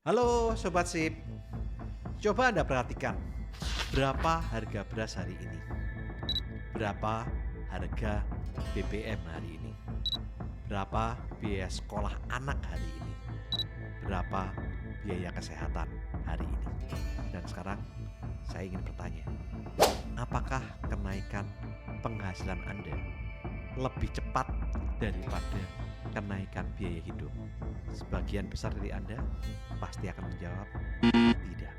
Halo Sobat Sip, coba Anda perhatikan berapa harga beras hari ini, berapa harga BBM hari ini, berapa biaya sekolah anak hari ini, berapa biaya kesehatan hari ini. Dan sekarang saya ingin bertanya, apakah kenaikan penghasilan Anda lebih cepat daripada kenaikan biaya hidup? Sebagian besar dari Anda pasti akan menjawab tidak.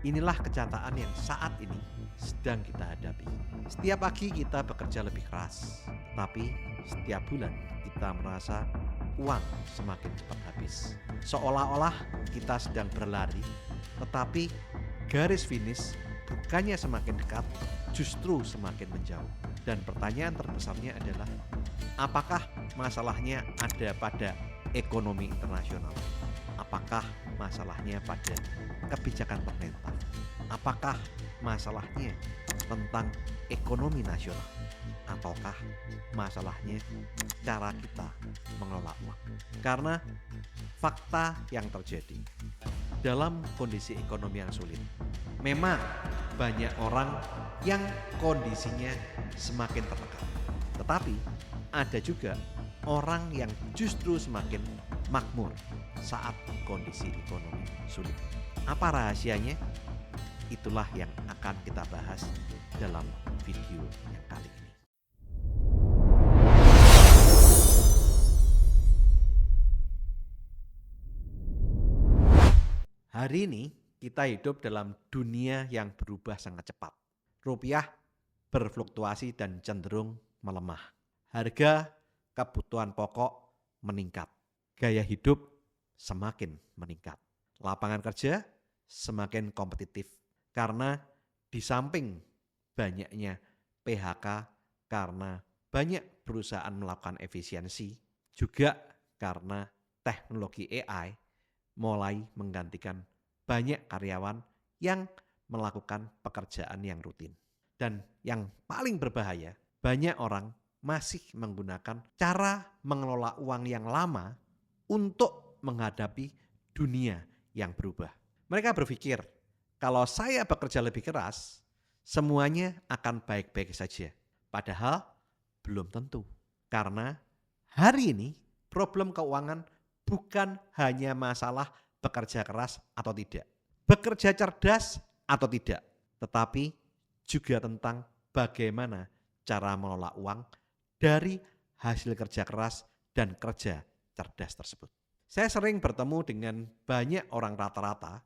Inilah kenyataan yang saat ini sedang kita hadapi. Setiap pagi kita bekerja lebih keras, tapi setiap bulan kita merasa uang semakin cepat habis. Seolah-olah kita sedang berlari, tetapi garis finish bukannya semakin dekat, justru semakin menjauh. Dan pertanyaan terbesarnya adalah, apakah masalahnya ada pada ekonomi internasional? Apakah masalahnya pada kebijakan pemerintah? Apakah masalahnya tentang ekonomi nasional? Ataukah masalahnya cara kita mengelola uang? Karena fakta yang terjadi dalam kondisi ekonomi yang sulit, memang banyak orang yang kondisinya semakin tertekan. Tetapi ada juga orang yang justru semakin makmur saat kondisi ekonomi sulit. Apa rahasianya? Itulah yang akan kita bahas dalam video yang kali ini. Hari ini kita hidup dalam dunia yang berubah sangat cepat. Rupiah berfluktuasi dan cenderung melemah. Harga kebutuhan pokok meningkat. Gaya hidup semakin meningkat. Lapangan kerja semakin kompetitif karena di samping banyaknya PHK karena banyak perusahaan melakukan efisiensi, juga karena teknologi AI mulai menggantikan banyak karyawan yang melakukan pekerjaan yang rutin. Dan yang paling berbahaya, banyak orang masih menggunakan cara mengelola uang yang lama untuk menghadapi dunia yang berubah. Mereka berpikir, kalau saya bekerja lebih keras, semuanya akan baik-baik saja. Padahal belum tentu. Karena hari ini problem keuangan bukan hanya masalah bekerja keras atau tidak, bekerja cerdas atau tidak, tetapi juga tentang bagaimana cara mengelola uang dari hasil kerja keras dan kerja cerdas tersebut. Saya sering bertemu dengan banyak orang rata-rata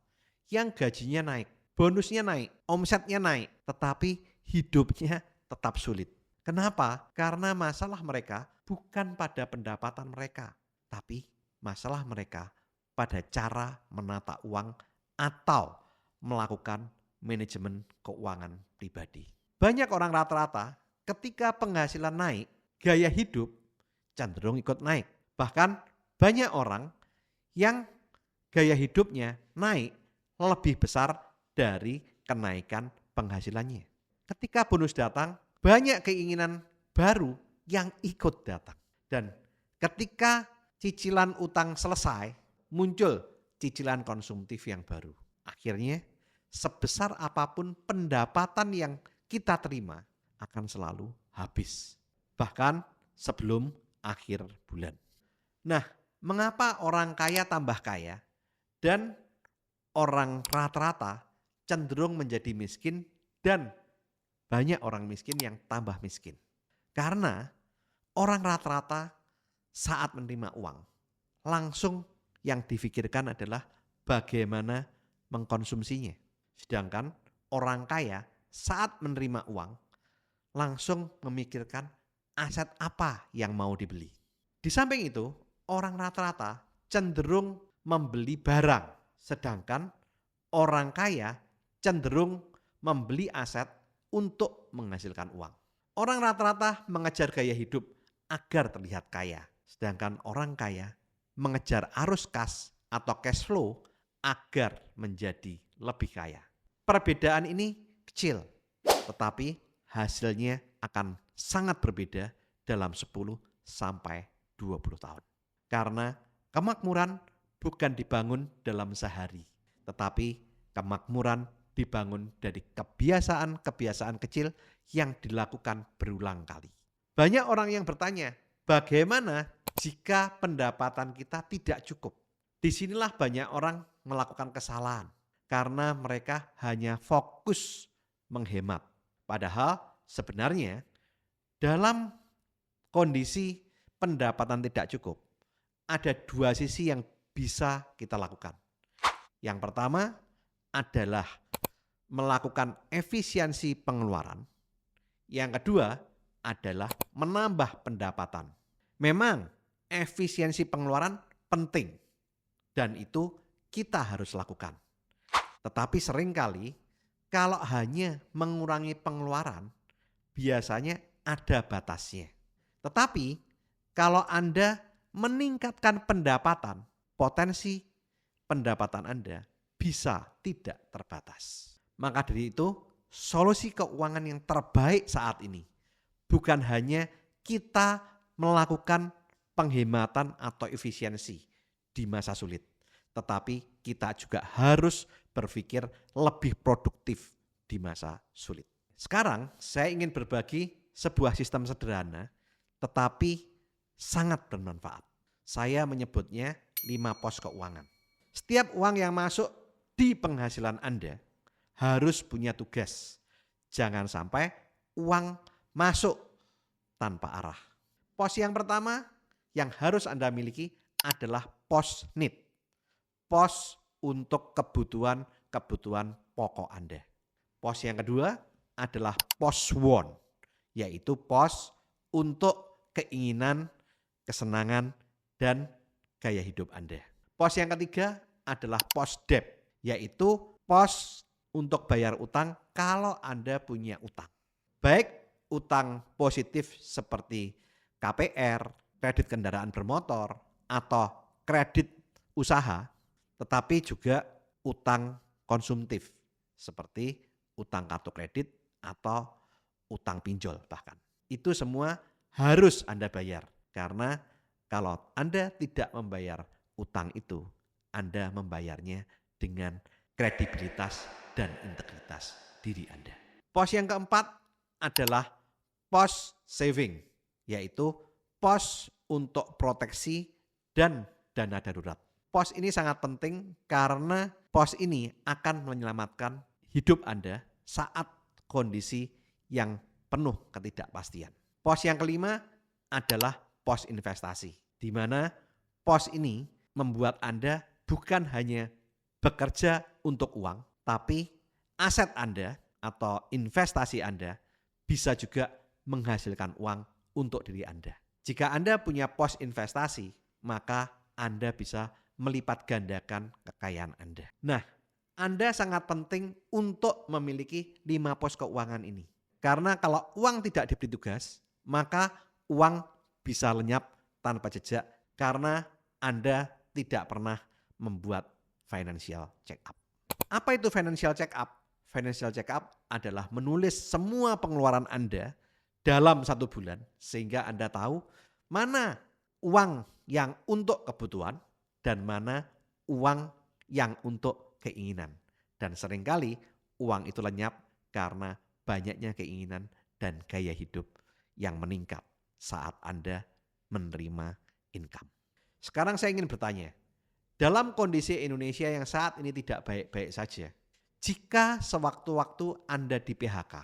yang gajinya naik, bonusnya naik, omsetnya naik, tetapi hidupnya tetap sulit. Kenapa? Karena masalah mereka bukan pada pendapatan mereka, tapi masalah mereka pada cara menata uang atau melakukan manajemen keuangan pribadi. Banyak orang rata-rata ketika penghasilan naik, gaya hidup cenderung ikut naik. Bahkan banyak orang yang gaya hidupnya naik lebih besar dari kenaikan penghasilannya. Ketika bonus datang, banyak keinginan baru yang ikut datang. Dan ketika cicilan utang selesai, muncul cicilan konsumtif yang baru. Akhirnya, sebesar apapun pendapatan yang kita terima akan selalu habis. Bahkan sebelum akhir bulan. Nah, mengapa orang kaya tambah kaya dan orang rata-rata cenderung menjadi miskin dan banyak orang miskin yang tambah miskin? Karena orang rata-rata saat menerima uang, langsung yang difikirkan adalah bagaimana mengkonsumsinya. Sedangkan orang kaya saat menerima uang, langsung memikirkan aset apa yang mau dibeli. Di samping itu, orang rata-rata cenderung membeli barang, sedangkan orang kaya cenderung membeli aset untuk menghasilkan uang. Orang rata-rata mengejar gaya hidup agar terlihat kaya, sedangkan orang kaya mengejar arus kas atau cash flow agar menjadi lebih kaya. Perbedaan ini kecil, tetapi hasilnya akan sangat berbeda dalam 10 sampai 20 tahun. Karena kemakmuran bukan dibangun dalam sehari, tetapi kemakmuran dibangun dari kebiasaan-kebiasaan kecil yang dilakukan berulang kali. Banyak orang yang bertanya, bagaimana jika pendapatan kita tidak cukup? Disinilah banyak orang melakukan kesalahan karena mereka hanya fokus menghemat. Padahal sebenarnya dalam kondisi pendapatan tidak cukup, ada dua sisi yang bisa kita lakukan. Yang pertama adalah melakukan efisiensi pengeluaran. Yang kedua adalah menambah pendapatan. Memang efisiensi pengeluaran penting dan itu kita harus lakukan. Tetapi seringkali kalau hanya mengurangi pengeluaran biasanya ada batasnya. Tetapi kalau Anda meningkatkan pendapatan, potensi pendapatan Anda bisa tidak terbatas. Maka dari itu, solusi keuangan yang terbaik saat ini bukan hanya kita melakukan penghematan atau efisiensi di masa sulit, tetapi kita juga harus berpikir lebih produktif di masa sulit. Sekarang saya ingin berbagi sebuah sistem sederhana tetapi sangat bermanfaat. Saya menyebutnya 5 pos keuangan. Setiap uang yang masuk di penghasilan Anda harus punya tugas. Jangan sampai uang masuk tanpa arah. Pos yang pertama yang harus Anda miliki adalah pos need. Pos untuk kebutuhan pokok Anda. Pos yang kedua adalah pos want, yaitu pos untuk keinginan, kesenangan, dan gaya hidup Anda. Pos yang ketiga adalah pos debt, yaitu pos untuk bayar utang kalau Anda punya utang. Baik utang positif seperti KPR, kredit kendaraan bermotor, atau kredit usaha, tetapi juga utang konsumtif seperti utang kartu kredit atau utang pinjol bahkan. Itu semua harus Anda bayar karena kalau Anda tidak membayar utang itu, Anda membayarnya dengan kredibilitas dan integritas diri Anda. Pos yang keempat adalah pos saving, yaitu pos untuk proteksi dan dana darurat. Pos ini sangat penting karena pos ini akan menyelamatkan hidup Anda saat kondisi yang penuh ketidakpastian. Pos yang kelima adalah pos investasi, di mana pos ini membuat Anda bukan hanya bekerja untuk uang, tapi aset Anda atau investasi Anda bisa juga menghasilkan uang untuk diri Anda. Jika Anda punya pos investasi, maka Anda bisa melipat gandakan kekayaan Anda. Nah, Anda sangat penting untuk memiliki 5 pos keuangan ini. Karena kalau uang tidak diberi tugas, maka uang bisa lenyap tanpa jejak karena Anda tidak pernah membuat financial check up. Apa itu financial check up? Financial check up adalah menulis semua pengeluaran Anda dalam 1 bulan sehingga Anda tahu mana uang yang untuk kebutuhan dan mana uang yang untuk keinginan. Dan seringkali uang itu lenyap karena banyaknya keinginan dan gaya hidup yang meningkat saat Anda menerima income. Sekarang saya ingin bertanya, dalam kondisi Indonesia yang saat ini tidak baik-baik saja, jika sewaktu-waktu Anda di PHK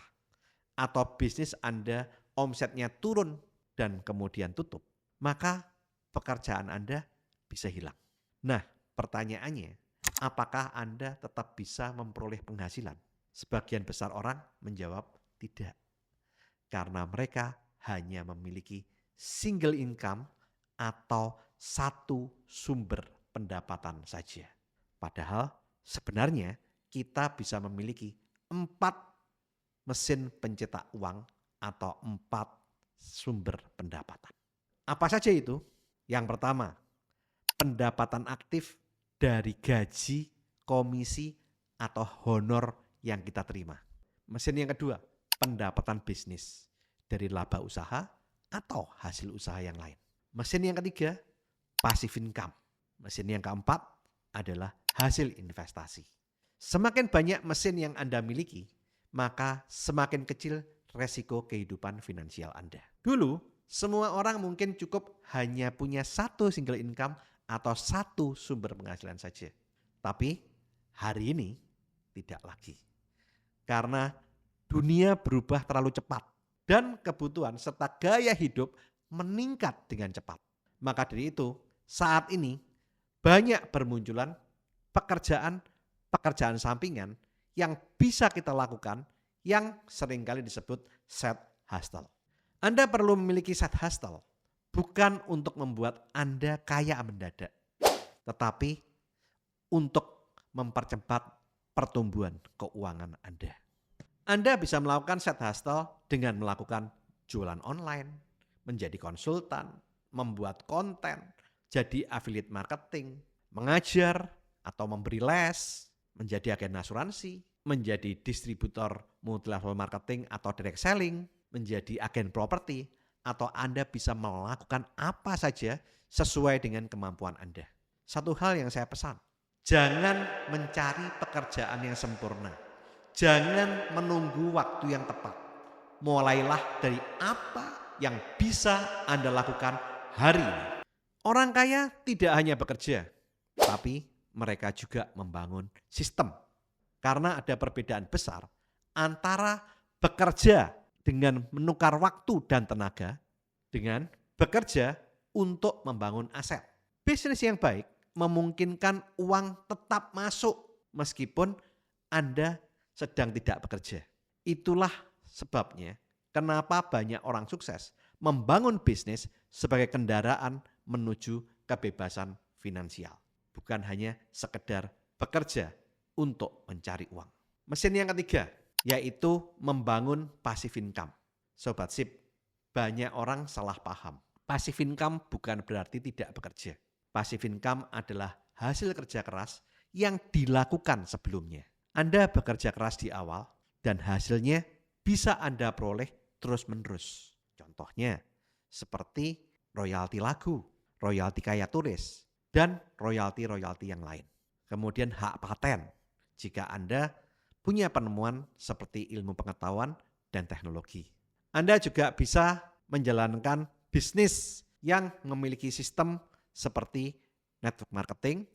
atau bisnis Anda omsetnya turun dan kemudian tutup, maka pekerjaan Anda bisa hilang. Nah, pertanyaannya, apakah Anda tetap bisa memperoleh penghasilan? Sebagian besar orang menjawab tidak. Karena mereka hanya memiliki single income atau satu sumber pendapatan saja. Padahal sebenarnya kita bisa memiliki 4 mesin pencetak uang atau 4 sumber pendapatan. Apa saja itu? Yang pertama, pendapatan aktif dari gaji, komisi, atau honor yang kita terima. Mesin yang kedua, pendapatan bisnis dari laba usaha atau hasil usaha yang lain. Mesin yang ketiga, passive income, Mesin yang keempat adalah hasil investasi. Semakin banyak mesin yang Anda miliki, maka semakin kecil resiko kehidupan finansial Anda. Dulu, semua orang mungkin cukup hanya punya satu single income atau satu sumber penghasilan saja. Tapi hari ini tidak lagi. Karena dunia berubah terlalu cepat dan kebutuhan serta gaya hidup meningkat dengan cepat. Maka dari itu, saat ini banyak bermunculan pekerjaan sampingan yang bisa kita lakukan yang seringkali disebut side hustle. Anda perlu memiliki side hustle bukan untuk membuat Anda kaya mendadak, tetapi untuk mempercepat pertumbuhan keuangan Anda. Anda bisa melakukan side hustle dengan melakukan jualan online, menjadi konsultan, membuat konten, jadi affiliate marketing, mengajar atau memberi les, menjadi agen asuransi, menjadi distributor multi-level marketing atau direct selling, menjadi agen properti, atau Anda bisa melakukan apa saja sesuai dengan kemampuan Anda. Satu hal yang saya pesan, jangan mencari pekerjaan yang sempurna. Jangan menunggu waktu yang tepat. Mulailah dari apa yang bisa Anda lakukan hari ini. Orang kaya tidak hanya bekerja, tapi mereka juga membangun sistem. Karena ada perbedaan besar antara bekerja dengan menukar waktu dan tenaga dengan bekerja untuk membangun aset. Bisnis yang baik memungkinkan uang tetap masuk meskipun Anda sedang tidak bekerja. Itulah sebabnya kenapa banyak orang sukses membangun bisnis sebagai kendaraan menuju kebebasan finansial. Bukan hanya sekedar bekerja untuk mencari uang. Mesin yang ketiga yaitu membangun passive income. Sobat Sip, banyak orang salah paham. Passive income bukan berarti tidak bekerja. Passive income adalah hasil kerja keras yang dilakukan sebelumnya. Anda bekerja keras di awal dan hasilnya bisa Anda peroleh terus-menerus. Contohnya seperti royalti lagu, royalti karya tulis, dan royalti yang lain. Kemudian hak paten jika Anda punya penemuan seperti ilmu pengetahuan dan teknologi. Anda juga bisa menjalankan bisnis yang memiliki sistem seperti network marketing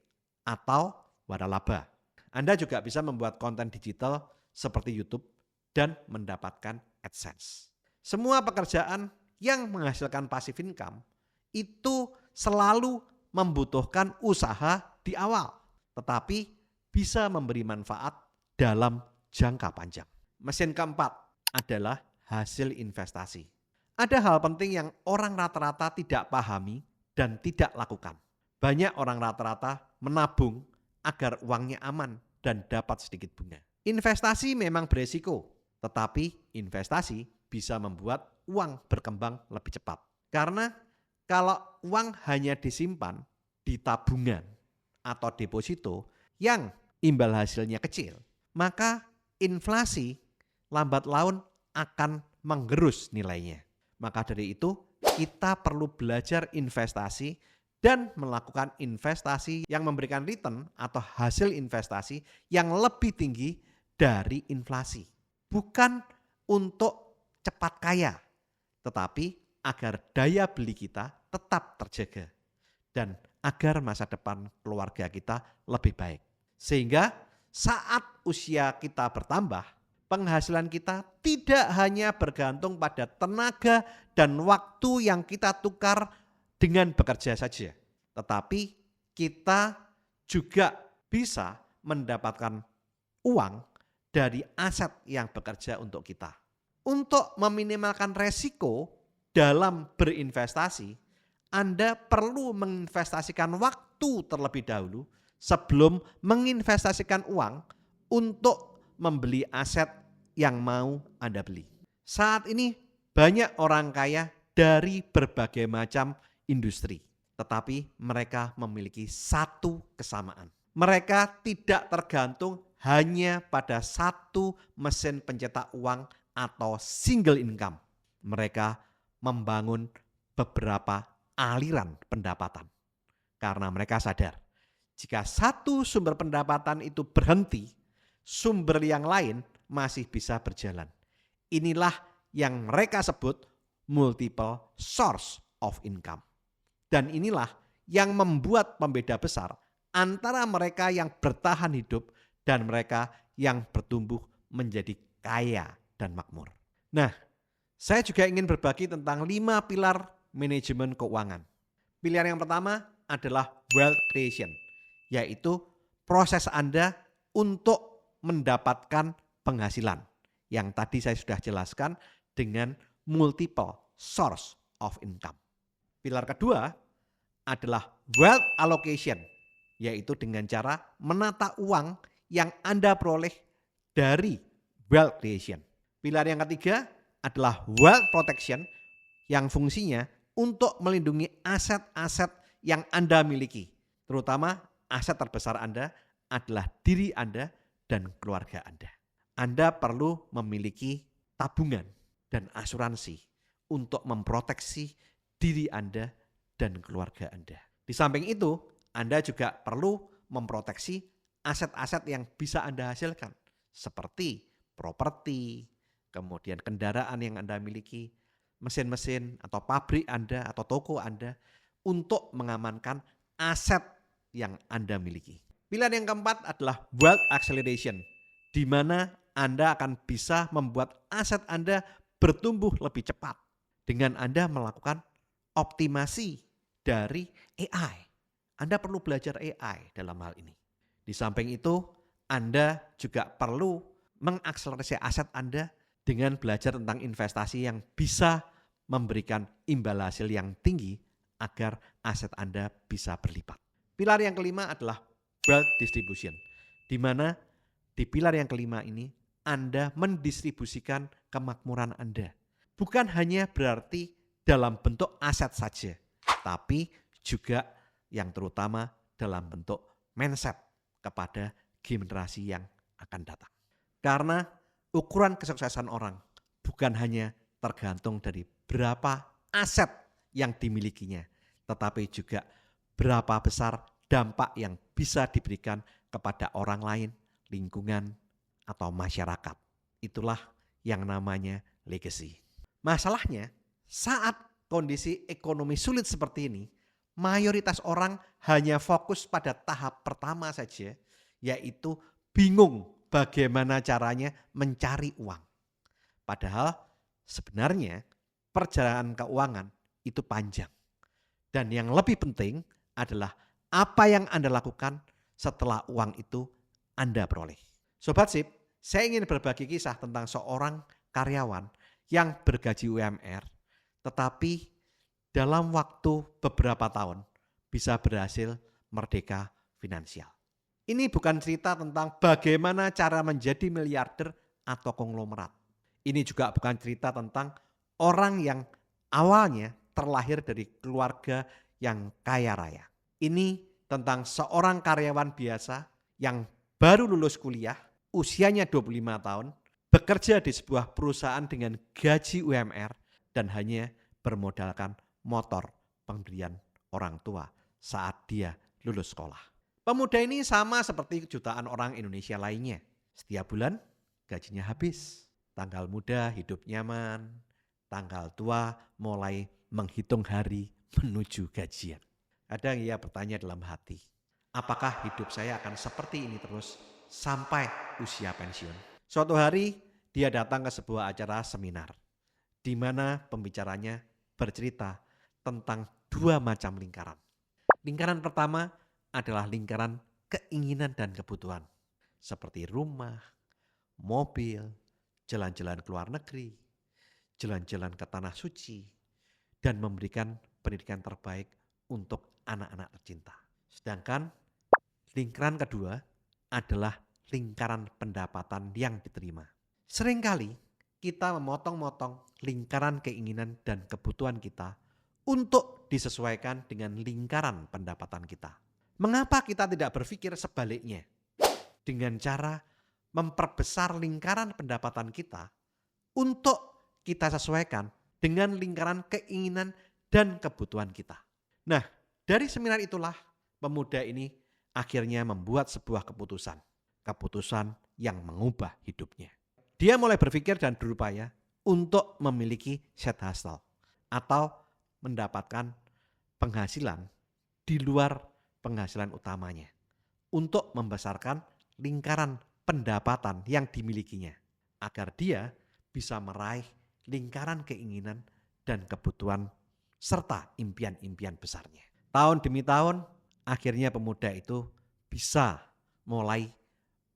atau waralaba. Anda juga bisa membuat konten digital seperti YouTube dan mendapatkan AdSense. Semua pekerjaan yang menghasilkan passive income itu selalu membutuhkan usaha di awal, tetapi bisa memberi manfaat dalam jangka panjang. Mesin keempat adalah hasil investasi. Ada hal penting yang orang rata-rata tidak pahami dan tidak lakukan. Banyak orang rata-rata menabung agar uangnya aman dan dapat sedikit bunga. Investasi memang beresiko, tetapi investasi bisa membuat uang berkembang lebih cepat. Karena kalau uang hanya disimpan di tabungan atau deposito yang imbal hasilnya kecil, maka inflasi lambat laun akan menggerus nilainya. Maka dari itu kita perlu belajar investasi dan melakukan investasi yang memberikan return atau hasil investasi yang lebih tinggi dari inflasi. Bukan untuk cepat kaya, tetapi agar daya beli kita tetap terjaga dan agar masa depan keluarga kita lebih baik. Sehingga saat usia kita bertambah, penghasilan kita tidak hanya bergantung pada tenaga dan waktu yang kita tukar dengan bekerja saja, tetapi kita juga bisa mendapatkan uang dari aset yang bekerja untuk kita. Untuk meminimalkan resiko dalam berinvestasi, Anda perlu menginvestasikan waktu terlebih dahulu sebelum menginvestasikan uang untuk membeli aset yang mau Anda beli. Saat ini banyak orang kaya dari berbagai macam industri, tetapi mereka memiliki satu kesamaan. Mereka tidak tergantung hanya pada satu mesin pencetak uang atau single income. Mereka membangun beberapa aliran pendapatan. Karena mereka sadar, jika satu sumber pendapatan itu berhenti, sumber yang lain masih bisa berjalan. Inilah yang mereka sebut multiple source of income. Dan inilah yang membuat pembeda besar antara mereka yang bertahan hidup dan mereka yang bertumbuh menjadi kaya dan makmur. Nah, saya juga ingin berbagi tentang 5 pilar manajemen keuangan. Pilar yang pertama adalah wealth creation, yaitu proses Anda untuk mendapatkan penghasilan yang tadi saya sudah jelaskan dengan multiple source of income. Pilar kedua adalah wealth allocation, yaitu dengan cara menata uang yang Anda peroleh dari wealth creation. Pilar yang ketiga adalah wealth protection, yang fungsinya untuk melindungi aset-aset yang Anda miliki, terutama aset terbesar Anda adalah diri Anda dan keluarga Anda. Anda perlu memiliki tabungan dan asuransi untuk memproteksi diri Anda dan keluarga Anda. Di samping itu, Anda juga perlu memproteksi aset-aset yang bisa Anda hasilkan, seperti properti, kemudian kendaraan yang Anda miliki, mesin-mesin atau pabrik Anda atau toko Anda, untuk mengamankan aset yang Anda miliki. Pilihan yang keempat adalah wealth acceleration, di mana Anda akan bisa membuat aset Anda bertumbuh lebih cepat dengan Anda melakukan optimasi dari AI. Anda perlu belajar AI dalam hal ini. Di samping itu, Anda juga perlu mengakselerasi aset Anda dengan belajar tentang investasi yang bisa memberikan imbal hasil yang tinggi agar aset Anda bisa berlipat. Pilar yang kelima adalah wealth distribution, di mana di pilar yang kelima ini Anda mendistribusikan kemakmuran Anda. Bukan hanya berarti dalam bentuk aset saja, tapi juga yang terutama dalam bentuk mindset kepada generasi yang akan datang. Karena ukuran kesuksesan orang bukan hanya tergantung dari berapa aset yang dimilikinya, tetapi juga berapa besar dampak yang bisa diberikan kepada orang lain, lingkungan, atau masyarakat. Itulah yang namanya legacy. Masalahnya, saat kondisi ekonomi sulit seperti ini, mayoritas orang hanya fokus pada tahap pertama saja, yaitu bingung bagaimana caranya mencari uang. Padahal sebenarnya perjalanan keuangan itu panjang. Dan yang lebih penting adalah apa yang Anda lakukan setelah uang itu Anda peroleh. Sobat Sip, saya ingin berbagi kisah tentang seorang karyawan yang bergaji UMR, tetapi dalam waktu beberapa tahun bisa berhasil merdeka finansial. Ini bukan cerita tentang bagaimana cara menjadi miliarder atau konglomerat. Ini juga bukan cerita tentang orang yang awalnya terlahir dari keluarga yang kaya raya. Ini tentang seorang karyawan biasa yang baru lulus kuliah, usianya 25 tahun, bekerja di sebuah perusahaan dengan gaji UMR dan hanya bermodalkan motor pemberian orang tua saat dia lulus sekolah. Pemuda ini sama seperti jutaan orang Indonesia lainnya. Setiap bulan gajinya habis. Tanggal muda hidup nyaman, tanggal tua mulai menghitung hari menuju gajian. Kadang ia bertanya dalam hati, apakah hidup saya akan seperti ini terus sampai usia pensiun? Suatu hari dia datang ke sebuah acara seminar, di mana pembicaranya bercerita tentang 2 macam lingkaran. Lingkaran pertama adalah lingkaran keinginan dan kebutuhan, seperti rumah, mobil, jalan-jalan ke luar negeri, jalan-jalan ke tanah suci, dan memberikan pendidikan terbaik untuk anak-anak tercinta. Sedangkan lingkaran kedua adalah lingkaran pendapatan yang diterima. Seringkali kita memotong-motong lingkaran keinginan dan kebutuhan kita untuk disesuaikan dengan lingkaran pendapatan kita. Mengapa kita tidak berpikir sebaliknya? Dengan cara memperbesar lingkaran pendapatan kita untuk kita sesuaikan dengan lingkaran keinginan dan kebutuhan kita. Nah, dari seminar itulah pemuda ini akhirnya membuat sebuah keputusan yang mengubah hidupnya. Dia mulai berpikir dan berupaya untuk memiliki side hustle atau mendapatkan penghasilan di luar penghasilan utamanya untuk membesarkan lingkaran pendapatan yang dimilikinya agar dia bisa meraih lingkaran keinginan dan kebutuhan serta impian-impian besarnya. Tahun demi tahun, akhirnya pemuda itu bisa mulai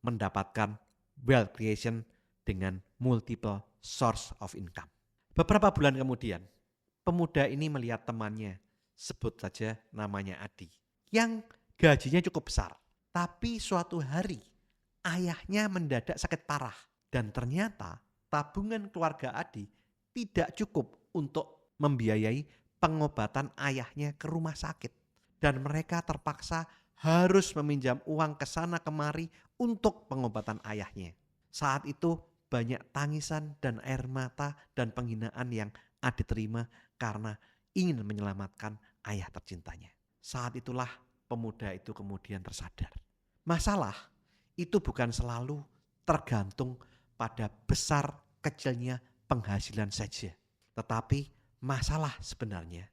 mendapatkan wealth creation dengan multiple source of income. Beberapa bulan kemudian, pemuda ini melihat temannya, sebut saja namanya Adi, yang gajinya cukup besar. Tapi suatu hari, ayahnya mendadak sakit parah. Dan ternyata tabungan keluarga Adi tidak cukup untuk membiayai pengobatan ayahnya ke rumah sakit. Dan mereka terpaksa harus meminjam uang ke sana kemari untuk pengobatan ayahnya. Saat itu banyak tangisan dan air mata dan penghinaan yang Adi terima karena ingin menyelamatkan ayah tercintanya. Saat itulah pemuda itu kemudian tersadar. Masalah itu bukan selalu tergantung pada besar kecilnya penghasilan saja. Tetapi masalah sebenarnya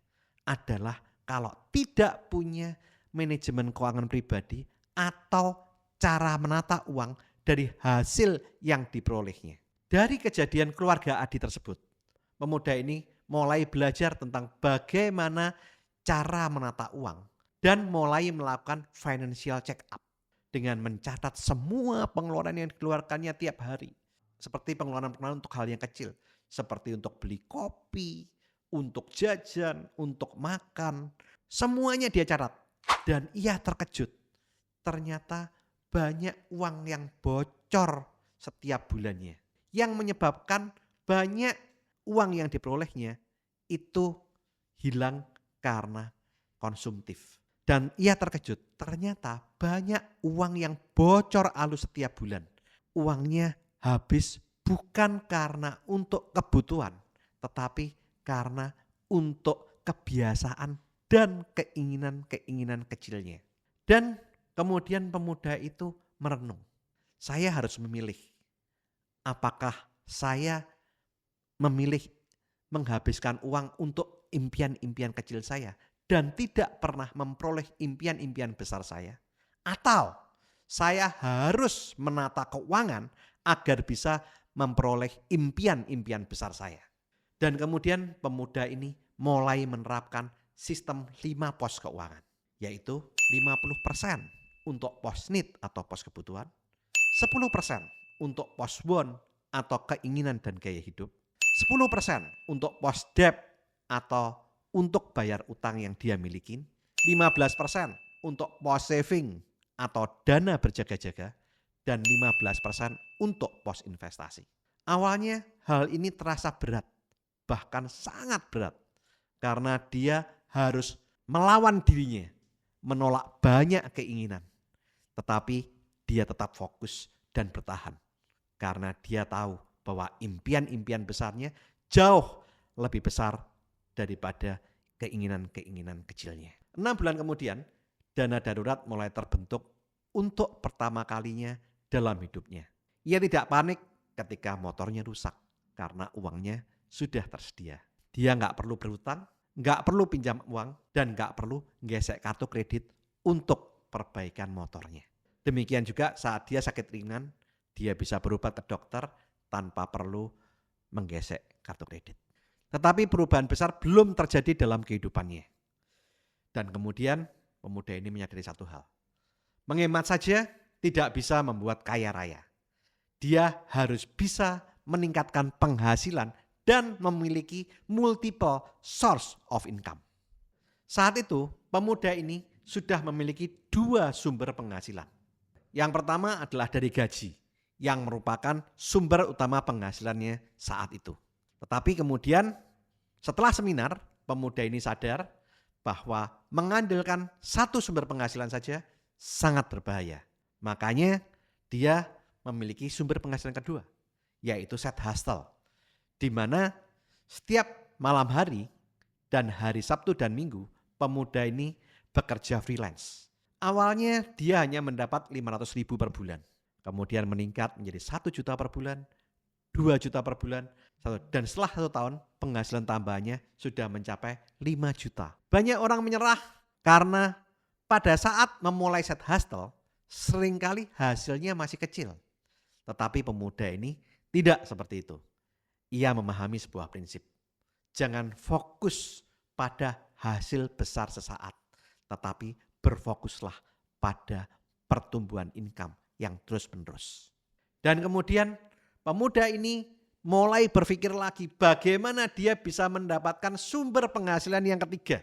adalah kalau tidak punya manajemen keuangan pribadi atau cara menata uang dari hasil yang diperolehnya. Dari kejadian keluarga Adi tersebut, pemuda ini mulai belajar tentang bagaimana cara menata uang dan mulai melakukan financial check up dengan mencatat semua pengeluaran yang dikeluarkannya tiap hari. Seperti pengeluaran-pengeluaran untuk hal yang kecil, seperti untuk beli kopi, untuk jajan, untuk makan, semuanya dia catat. Dan ia terkejut, ternyata banyak uang yang bocor setiap bulannya, yang menyebabkan banyak uang yang diperolehnya itu hilang karena konsumtif. Dan ia terkejut, ternyata banyak uang yang bocor halus setiap bulan. Uangnya habis bukan karena untuk kebutuhan, tetapi karena untuk kebiasaan dan keinginan-keinginan kecilnya. Dan kemudian pemuda itu merenung. Saya harus memilih. Apakah saya memilih menghabiskan uang untuk impian-impian kecil saya dan tidak pernah memperoleh impian-impian besar saya? Atau saya harus menata keuangan agar bisa memperoleh impian-impian besar saya. Dan kemudian pemuda ini mulai menerapkan sistem 5 pos keuangan, yaitu 50% untuk pos need atau pos kebutuhan, 10% untuk pos want atau keinginan dan gaya hidup, 10% untuk pos debt atau untuk bayar utang yang dia miliki, 15% untuk pos saving atau dana berjaga-jaga, dan 15% untuk pos investasi. Awalnya hal ini terasa berat, bahkan sangat berat, karena dia harus melawan dirinya, menolak banyak keinginan. Tetapi dia tetap fokus dan bertahan, karena dia tahu bahwa impian-impian besarnya jauh lebih besar daripada keinginan-keinginan kecilnya. 6 bulan kemudian, dana darurat mulai terbentuk untuk pertama kalinya dalam hidupnya. Ia tidak panik ketika motornya rusak karena uangnya sudah tersedia. Dia nggak perlu berhutang, nggak perlu pinjam uang, dan nggak perlu gesek kartu kredit untuk perbaikan motornya. Demikian juga saat dia sakit ringan, dia bisa berobat ke dokter tanpa perlu menggesek kartu kredit. Tetapi perubahan besar belum terjadi dalam kehidupannya. Dan kemudian pemuda ini menyadari satu hal. Menghemat saja tidak bisa membuat kaya raya. Dia harus bisa meningkatkan penghasilan dan memiliki multiple source of income. Saat itu pemuda ini sudah memiliki 2 sumber penghasilan. Yang pertama adalah dari gaji, yang merupakan sumber utama penghasilannya saat itu. Tetapi kemudian setelah seminar, pemuda ini sadar bahwa mengandalkan satu sumber penghasilan saja sangat berbahaya. Makanya dia memiliki sumber penghasilan kedua, yaitu side hustle, di mana setiap malam hari dan hari Sabtu dan Minggu pemuda ini bekerja freelance Awalnya dia hanya mendapat 500.000 per bulan. Kemudian meningkat menjadi 1 juta per bulan, 2 juta per bulan, dan setelah 1 tahun penghasilan tambahannya sudah mencapai 5 juta. Banyak orang menyerah karena pada saat memulai side hustle seringkali hasilnya masih kecil. Tetapi pemuda ini tidak seperti itu. Ia memahami sebuah prinsip. Jangan fokus pada hasil besar sesaat, tetapi berfokuslah pada pertumbuhan income yang terus-menerus. Dan kemudian pemuda ini mulai berpikir lagi bagaimana dia bisa mendapatkan sumber penghasilan yang ketiga,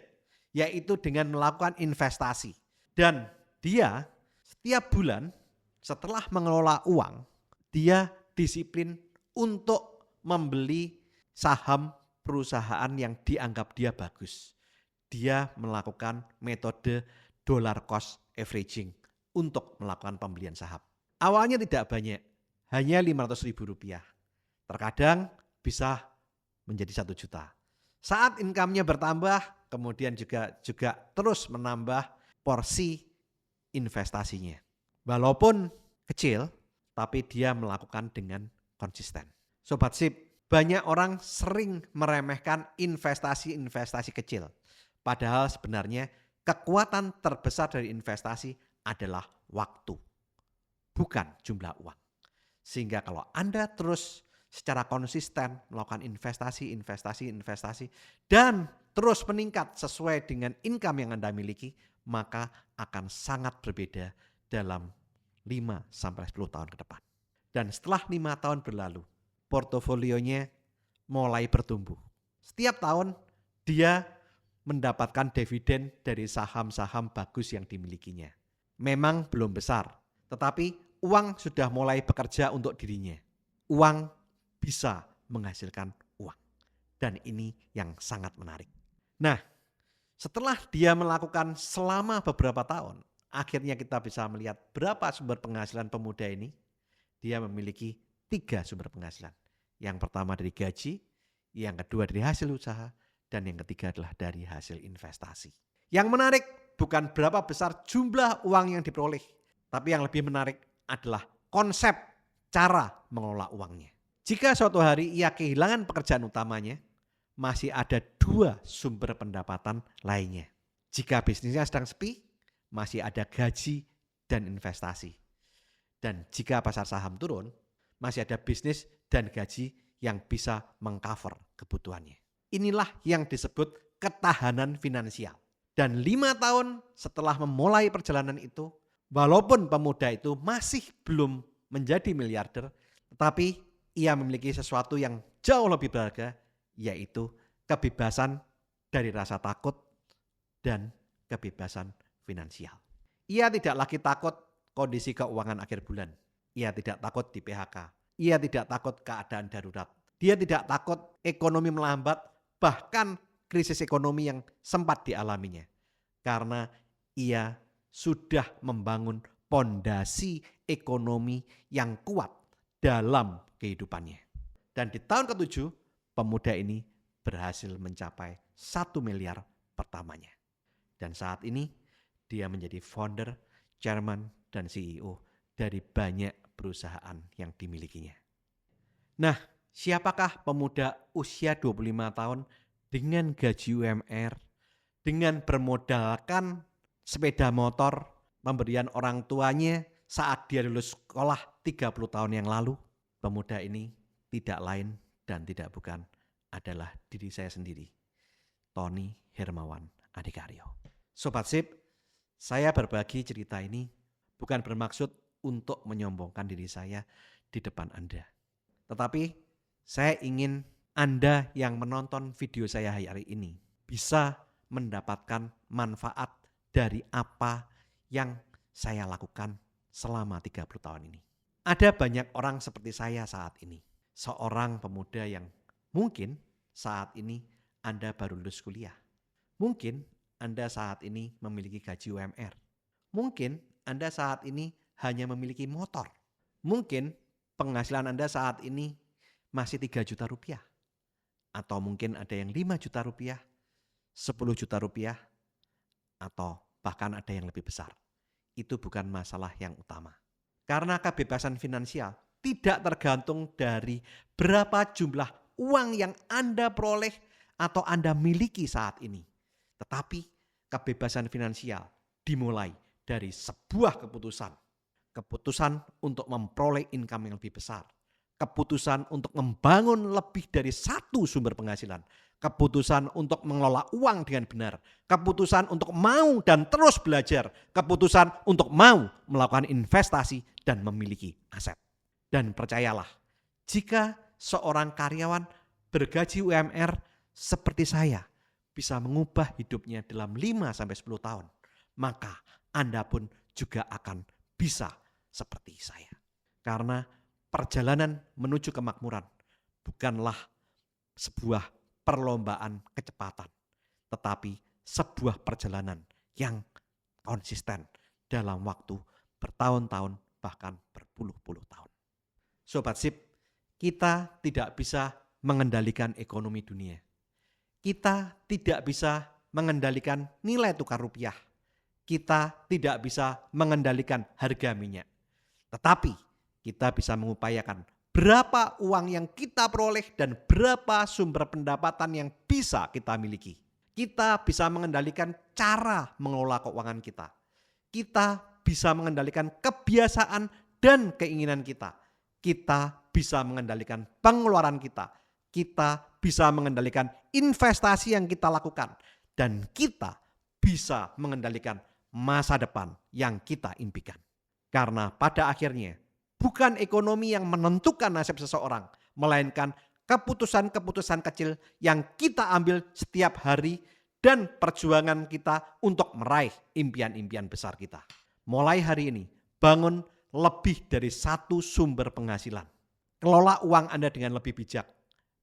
yaitu dengan melakukan investasi. Dan dia setiap bulan setelah mengelola uang, dia disiplin untuk membeli saham perusahaan yang dianggap dia bagus. Dia melakukan metode dollar cost averaging untuk melakukan pembelian saham. Awalnya tidak banyak, hanya 500.000 rupiah. Terkadang bisa menjadi 1 juta. Saat income-nya bertambah, kemudian juga terus menambah porsi investasinya. Walaupun kecil, tapi dia melakukan dengan konsisten. Sobat Sip, banyak orang sering meremehkan investasi kecil. Padahal sebenarnya kekuatan terbesar dari investasi adalah waktu, bukan jumlah uang. Sehingga kalau Anda terus secara konsisten melakukan investasi, dan terus meningkat sesuai dengan income yang Anda miliki, maka akan sangat berbeda dalam 5-10 tahun ke depan. Dan setelah 5 tahun berlalu, portofolionya mulai bertumbuh. Setiap tahun dia mendapatkan dividen dari saham-saham bagus yang dimilikinya. Memang belum besar, tetapi uang sudah mulai bekerja untuk dirinya. Uang bisa menghasilkan uang. Dan ini yang sangat menarik. Nah, setelah dia melakukan selama beberapa tahun, akhirnya kita bisa melihat berapa sumber penghasilan pemuda ini. Dia memiliki 3 sumber penghasilan. Yang pertama dari gaji, yang kedua dari hasil usaha, dan yang ketiga adalah dari hasil investasi. Yang menarik bukan berapa besar jumlah uang yang diperoleh, tapi yang lebih menarik adalah konsep cara mengelola uangnya. Jika suatu hari ia kehilangan pekerjaan utamanya, masih ada 2 sumber pendapatan lainnya. Jika bisnisnya sedang sepi, masih ada gaji dan investasi. Dan jika pasar saham turun, masih ada bisnis dan gaji yang bisa mengcover kebutuhannya. Inilah yang disebut ketahanan finansial. Dan 5 tahun setelah memulai perjalanan itu, walaupun pemuda itu masih belum menjadi miliarder, tetapi ia memiliki sesuatu yang jauh lebih berharga, yaitu kebebasan dari rasa takut dan kebebasan finansial. Ia tidak lagi takut kondisi keuangan akhir bulan. Ia tidak takut di PHK. Ia tidak takut keadaan darurat. Dia tidak takut ekonomi melambat, bahkan krisis ekonomi yang sempat dialaminya. Karena ia sudah membangun pondasi ekonomi yang kuat dalam kehidupannya. Dan di tahun ke-7, pemuda ini berhasil mencapai 1 miliar pertamanya. Dan saat ini dia menjadi founder, chairman, dan CEO dari banyak perusahaan yang dimilikinya. Nah, siapakah pemuda usia 25 tahun dengan gaji UMR, dengan bermodalkan sepeda motor pemberian orang tuanya saat dia lulus sekolah 30 tahun yang lalu? Pemuda ini tidak lain dan tidak bukan adalah diri saya sendiri, Tony Hermawan Adikaryo. Sobat Sip, saya berbagi cerita ini bukan bermaksud untuk menyombongkan diri saya di depan Anda. Tetapi saya ingin Anda yang menonton video saya hari ini bisa mendapatkan manfaat dari apa yang saya lakukan selama 30 tahun ini. Ada banyak orang seperti saya saat ini. Seorang pemuda yang mungkin saat ini Anda baru lulus kuliah. Mungkin Anda saat ini memiliki gaji UMR. Mungkin Anda saat ini hanya memiliki motor. Mungkin penghasilan Anda saat ini masih 3 juta rupiah. Atau mungkin ada yang 5 juta rupiah, 10 juta rupiah, atau bahkan ada yang lebih besar. itu bukan masalah yang utama. Karena kebebasan finansial tidak tergantung dari berapa jumlah uang yang Anda peroleh atau Anda miliki saat ini. Tetapi kebebasan finansial dimulai dari sebuah keputusan. Keputusan untuk memperoleh income yang lebih besar. Keputusan untuk membangun lebih dari satu sumber penghasilan. Keputusan untuk mengelola uang dengan benar. Keputusan untuk mau dan terus belajar. Keputusan untuk mau melakukan investasi dan memiliki aset. Dan percayalah, jika seorang karyawan bergaji UMR seperti saya bisa mengubah hidupnya dalam 5-10 tahun, maka Anda pun juga akan bisa seperti saya. Karena perjalanan menuju kemakmuran bukanlah sebuah perlombaan kecepatan, tetapi sebuah perjalanan yang konsisten dalam waktu bertahun-tahun bahkan berpuluh-puluh tahun. Sobat Sip, kita tidak bisa mengendalikan ekonomi dunia. Kita tidak bisa mengendalikan nilai tukar rupiah. Kita tidak bisa mengendalikan harga minyak. Tetapi kita bisa mengupayakan berapa uang yang kita peroleh dan berapa sumber pendapatan yang bisa kita miliki. Kita bisa mengendalikan cara mengelola keuangan kita. Kita bisa mengendalikan kebiasaan dan keinginan kita. Kita bisa mengendalikan pengeluaran kita. Kita bisa mengendalikan investasi yang kita lakukan. Dan kita bisa mengendalikan masa depan yang kita impikan. Karena pada akhirnya bukan ekonomi yang menentukan nasib seseorang, melainkan keputusan-keputusan kecil yang kita ambil setiap hari dan perjuangan kita untuk meraih impian-impian besar kita. Mulai hari ini, bangun lebih dari satu sumber penghasilan. Kelola uang Anda dengan lebih bijak.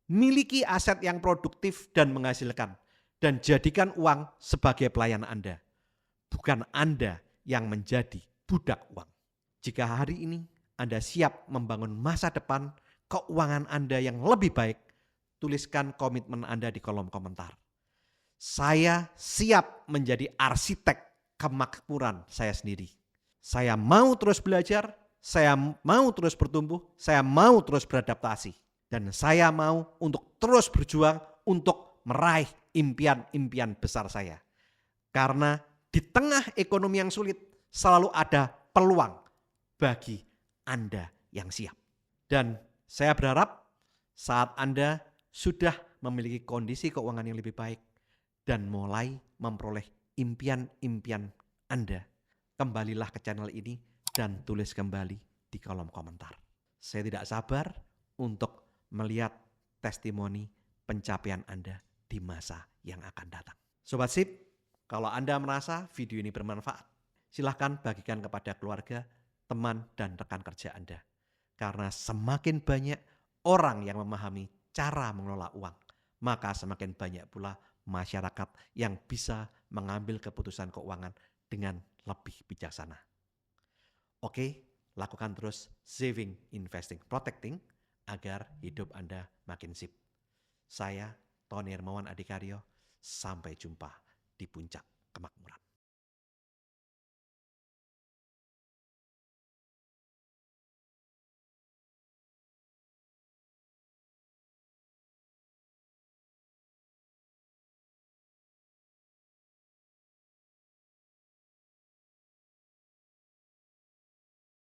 Miliki aset yang produktif dan menghasilkan. Dan jadikan uang sebagai pelayan Anda. Bukan Anda yang menjadi budak uang. Jika hari ini Anda siap membangun masa depan keuangan Anda yang lebih baik, tuliskan komitmen Anda di kolom komentar. Saya siap menjadi arsitek kemakmuran saya sendiri. Saya mau terus belajar, saya mau terus bertumbuh, saya mau terus beradaptasi. Dan saya mau untuk terus berjuang untuk meraih impian-impian besar saya. Karena di tengah ekonomi yang sulit selalu ada peluang bagi Anda yang siap. Dan saya berharap saat Anda sudah memiliki kondisi keuangan yang lebih baik dan mulai memperoleh impian-impian Anda, kembalilah ke channel ini dan tulis kembali di kolom komentar. Saya tidak sabar untuk melihat testimoni pencapaian Anda di masa yang akan datang. Sobat Sip, kalau Anda merasa video ini bermanfaat, silahkan bagikan kepada keluarga, teman, dan rekan kerja Anda. Karena semakin banyak orang yang memahami cara mengelola uang, maka semakin banyak pula masyarakat yang bisa mengambil keputusan keuangan dengan lebih bijaksana. Oke, lakukan terus saving, investing, protecting agar hidup Anda makin sip. Saya Tony Hermawan Adikaryo, sampai jumpa di puncak kemakmuran.